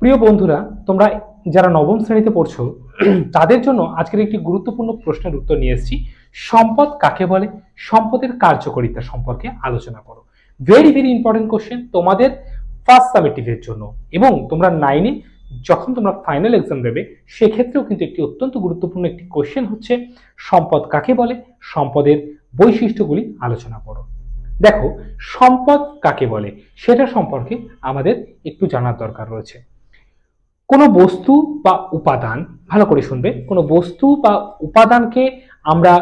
প্রিয় বন্ধুরা, তোমরা যারা নবম শ্রেণীতে পড়ছো তাদের জন্য আজকের একটি গুরুত্বপূর্ণ প্রশ্নের উত্তর নিয়ে এসেছি। সম্পদ কাকে বলে, সম্পদের কার্যকারিতা সম্পর্কে আলোচনা করো। ভেরি ভেরি ইম্পর্টেন্ট কোশ্চেন তোমাদের ফার্স্ট সামেটিভের জন্য, এবং তোমরা 9-এ যখন তোমরা ফাইনাল এক্সাম দেবে সেক্ষেত্রেও কিন্তু একটি অত্যন্ত গুরুত্বপূর্ণ একটি কোশ্চেন হচ্ছে সম্পদ কাকে বলে, সম্পদের বৈশিষ্ট্যগুলি আলোচনা করো। দেখো, সম্পদ কাকে বলে সেটা সম্পর্কে আমাদের একটু জানার দরকার রয়েছে। কোনো বস্তু বা উপাদান, ভালো করে শুনবে, কোনো বস্তু বা উপাদানকে আমরা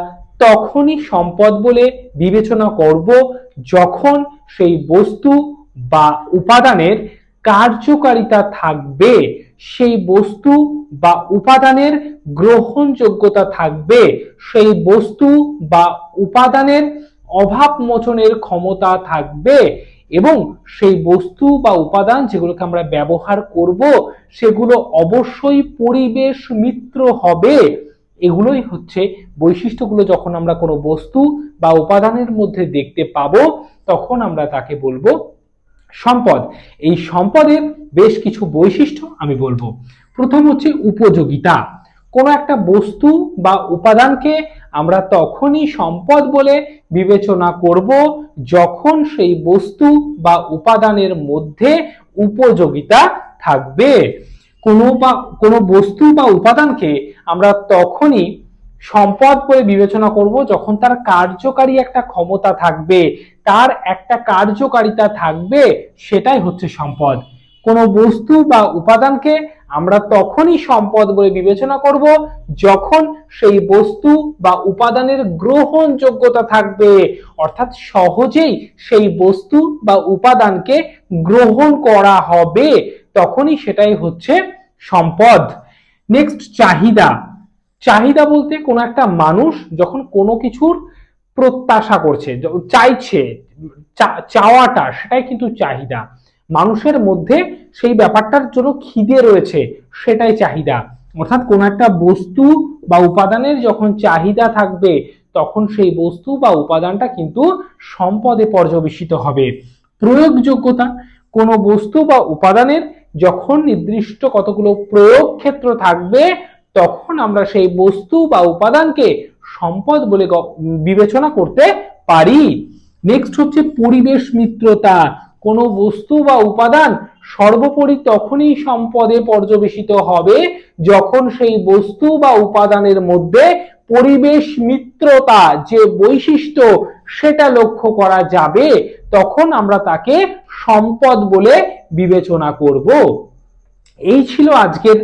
তখনই সম্পদ বলে বিবেচনা করব যখন সেই বস্তু বা উপাদানের কার্যকারিতা থাকবে, সেই বস্তু বা উপাদানের গ্রহণযোগ্যতা থাকবে, সেই বস্তু বা উপাদানের অভাব মোচনের ক্ষমতা থাকবে, এবং সেই বস্তু বা উপাদান যেগুলোকে আমরা ব্যবহার করব সেগুলো অবশ্যই পরিবেশ মিত্র হবে। এগুলোই হচ্ছে বৈশিষ্ট্যগুলো। যখন আমরা কোনো বস্তু বা উপাদানের মধ্যে দেখতে পাবো তখন আমরা তাকে বলবো সম্পদ। এই সম্পদের বেশ কিছু বৈশিষ্ট্য আমি বলবো। প্রথম হচ্ছে উপযোগিতা। কোনো একটা বস্তু বা উপাদানকে আমরা তখনই সম্পদ বলে বিবেচনা করব যখন সেই বস্তু বা উপাদানের মধ্যে উপযোগিতা থাকবে। কোনো বস্তু বা উপাদানকে আমরা তখনই সম্পদ বলে বিবেচনা করব যখন তার কার্যকারী একটা ক্ষমতা থাকবে, তার একটা কার্যকারিতা থাকবে, সেটাই হচ্ছে সম্পদ। কোনো বস্তু বা উপাদানকে আমরা তখনই সম্পদ বলে বিবেচনা করব যখন সেই বস্তু বা উপাদানের গ্রহণযোগ্যতা থাকবে, অর্থাৎ সহজেই সেই বস্তু বা উপাদানকে গ্রহণ করা হবে, তখনই সেটাই হচ্ছে সম্পদ। নেক্সট, চাহিদা। চাহিদা বলতে কোনো একটা মানুষ যখন কোনো কিছুর প্রত্যাশা করছে, চাইছে, চাওয়াটা, সেটাই কিন্তু চাহিদা। মানুষের মধ্যে সেই ব্যাপারটার জন্য খিদে রয়েছে, সেটাই চাহিদা। অর্থাৎ কোনো একটা বস্তু বা উপাদানের যখন চাহিদা থাকবে তখন সেই বস্তু বা উপাদানটা কিন্তু সম্পদে পর্যবেসিত হবে। প্রয়োগযোগ্যতা। কোনো বস্তু বা উপাদানের যখন নির্দিষ্ট কতগুলো প্রয়োগ ক্ষেত্র থাকবে তখন আমরা সেই বস্তু বা উপাদানকে সম্পদ বলে বিবেচনা করতে পারি। নেক্সট হচ্ছে পরিবেশ মিত্রতা। কোনো বস্তু বা উপাদান সর্বোপরি তখনই সম্পদে পর্যবেসিত হবে যখন সেই বস্তু বা উপাদানের মধ্যে পরিবেশ মিত্রতা যে বৈশিষ্ট্য সেটা লক্ষ্য করা যাবে, তখন আমরা তাকে সম্পদ বলে বিবেচনা করব। এই ছিল আজকের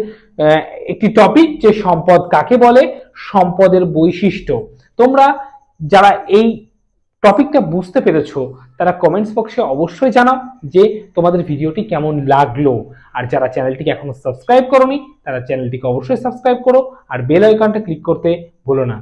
একটি টপিক, যে সম্পদ কাকে বলে, সম্পদের বৈশিষ্ট্য। তোমরা যারা এই টপিকটা বুঝতে পেরেছো তারা কমেন্টস বক্সে অবশ্যই জানাও যে তোমাদের ভিডিওটি কেমন লাগলো। আর যারা চ্যানেলটিকে এখনো সাবস্ক্রাইব করোনি তারা চ্যানেলটিকে অবশ্যই সাবস্ক্রাইব করো, আর বেল আইকনটা ক্লিক করতে ভুলো না।